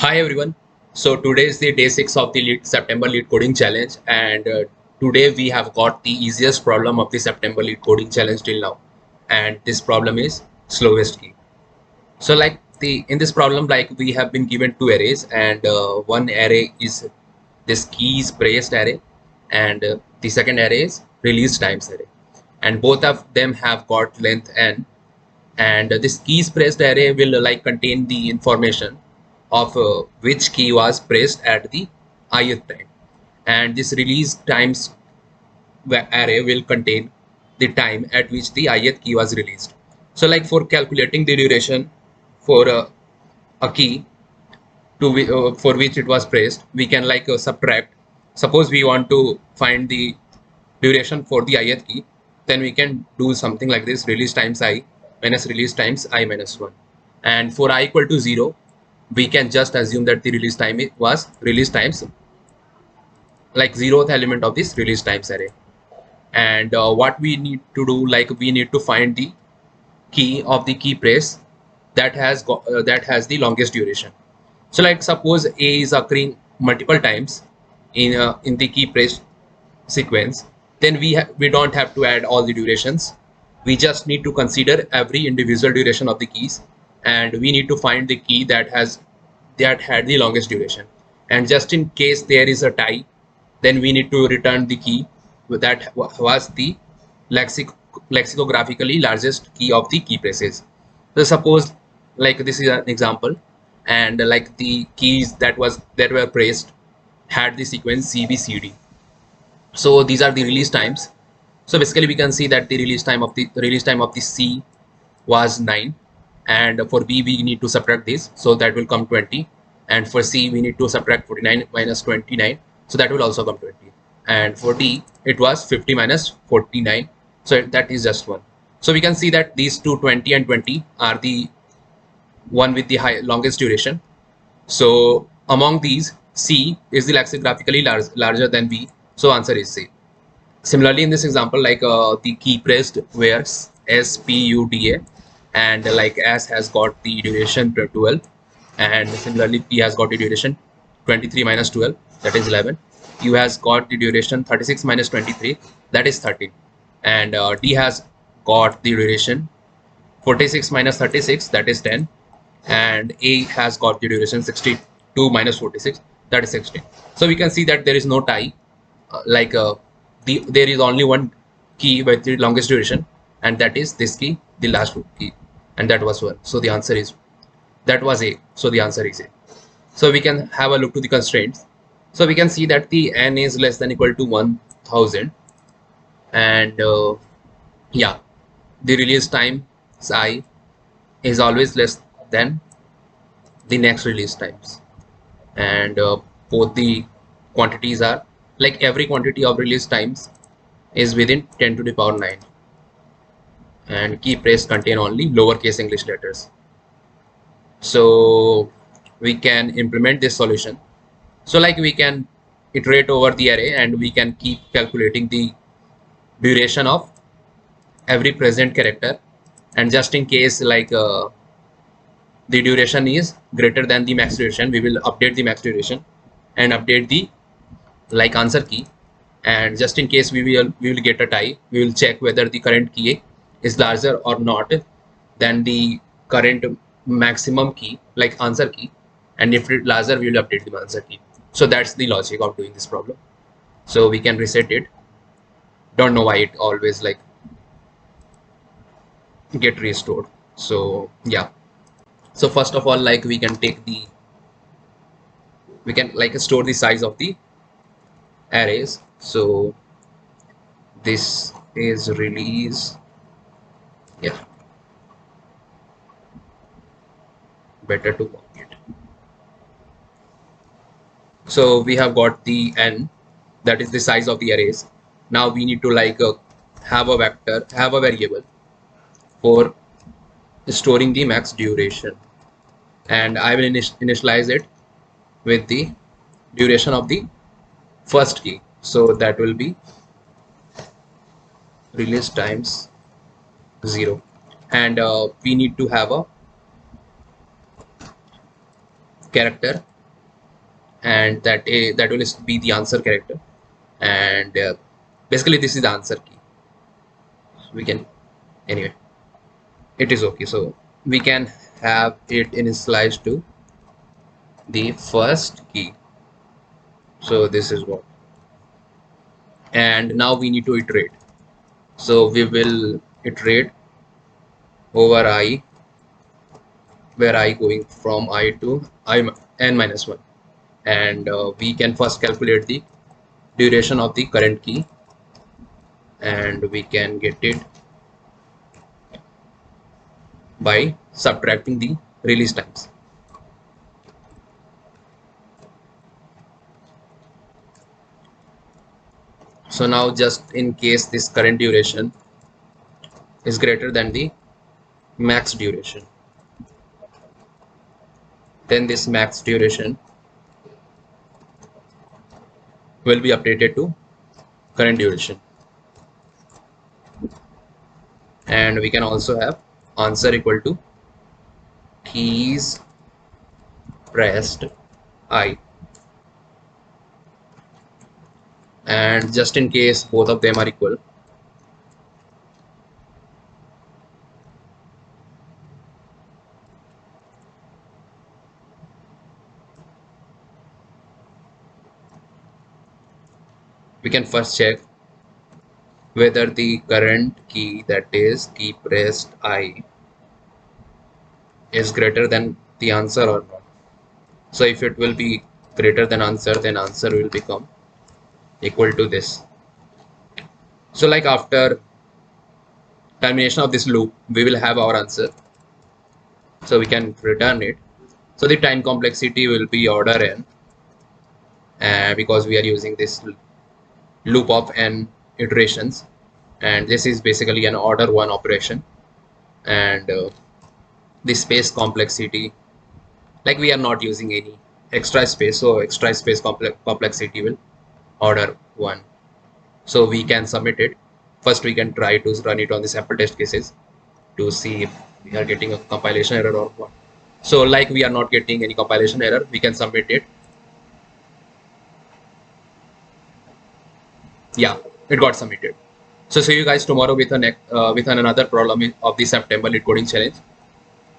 Hi everyone. So today is the day 6 of the September LeetCoding challenge, and today we have got the easiest problem of the September LeetCoding challenge till now, and this problem is slowest key. So like the in this problem, like we have been given two arrays, and one array is this keys praised array, and the second array is release times array, and both of them have got length n, and this keys pressed array will like contain the information of which key was pressed at the ith time, and this release times array will contain the time at which the ith key was released. So like for calculating the duration for a key for which it was pressed, we can like subtract. Suppose we want to find the duration for the ith key, then we can do something like this: release times I minus release times I minus 1. And for I equal to 0, we can just assume that the release time was release times like 0th element of this release times array. And what we need to do, like we need to find the key of the key press that has the longest duration. So like suppose A is occurring multiple times in the key press sequence, then we don't have to add all the durations. We just need to consider every individual duration of the keys, and we need to find the key that had the longest duration. And just in case there is a tie, then we need to return the key that was the lexicographically largest key of the key presses. So suppose like this is an example, and like the keys that were pressed had the sequence CBCD. So these are the release times. So basically we can see that the release time of the C was 9, and for B we need to subtract this, so that will come 20, and for C we need to subtract 49 minus 29, so that will also come 20, and for D it was 50 minus 49, so that is just 1. So we can see that these two, 20 and 20, are the one with the longest duration. So among these, C is the lexicographically larger than B, so answer is C. Similarly, in this example, like the key pressed where SPUDA, and like S has got the duration 12, and similarly P has got the duration 23 minus 12, that is 11. U has got the duration 36 minus 23, that is 13, and D has got the duration 46 minus 36, that is 10, and A has got the duration 62 minus 46, that is 16. So we can see that there is no tie, there is only one key with the longest duration, and that is this key, the last key, and that was 1. So the answer is, that was A, so the answer is A. So we can have a look to the constraints. So we can see that the n is less than equal to 1000, and yeah, the release time I is always less than the next release times, and both the quantities are like every quantity of release times is within 10 to the power 9, and key press contain only lowercase English letters. So we can implement this solution. So like we can iterate over the array, and we can keep calculating the duration of every present character, and just in case like the duration is greater than the max duration, we will update the max duration and update the like answer key. And just in case we will get a tie, we will check whether the current key is larger or not than the current maximum key, like answer key, and if it's larger, we will update the answer key. So that's the logic of doing this problem. So we can reset it. Don't know why it always like get restored. So yeah, so first of all, like we can like store the size of the arrays. So this is release, yeah, better to copy it. So we have got the n, that is the size of the arrays. Now we need to like have a variable for storing the max duration, and I will initialize it with the duration of the first key, so that will be release times 0, and we need to have a character and that will be the answer character, and basically this is the answer key. We can, anyway, it is okay. So we can have it initialized to the first key. So this is what, and now we need to iterate. So we will iterate over I, where I going from I to I n minus 1, and we can first calculate the duration of the current key, and we can get it by subtracting the release times. So now, just in case this current duration is greater than the max duration, then this max duration will be updated to current duration, and we can also have answer equal to keys pressed I, and just in case both of them are equal, we can first check whether the current key, that is key pressed I, is greater than the answer or not. So if it will be greater than answer, then answer will become equal to this. So like after termination of this loop, we will have our answer. So we can return it. So the time complexity will be order n, because we are using this loop of n iterations, and this is basically an order 1 operation, and the space complexity, like we are not using any extra space, so extra space complexity will order 1. So we can submit it. First we can try to run it on the sample test cases to see if we are getting a compilation error or what. So like we are not getting any compilation error, we can submit it. Yeah, it got submitted. So see you guys tomorrow with with another problem of the September LeetCoding challenge.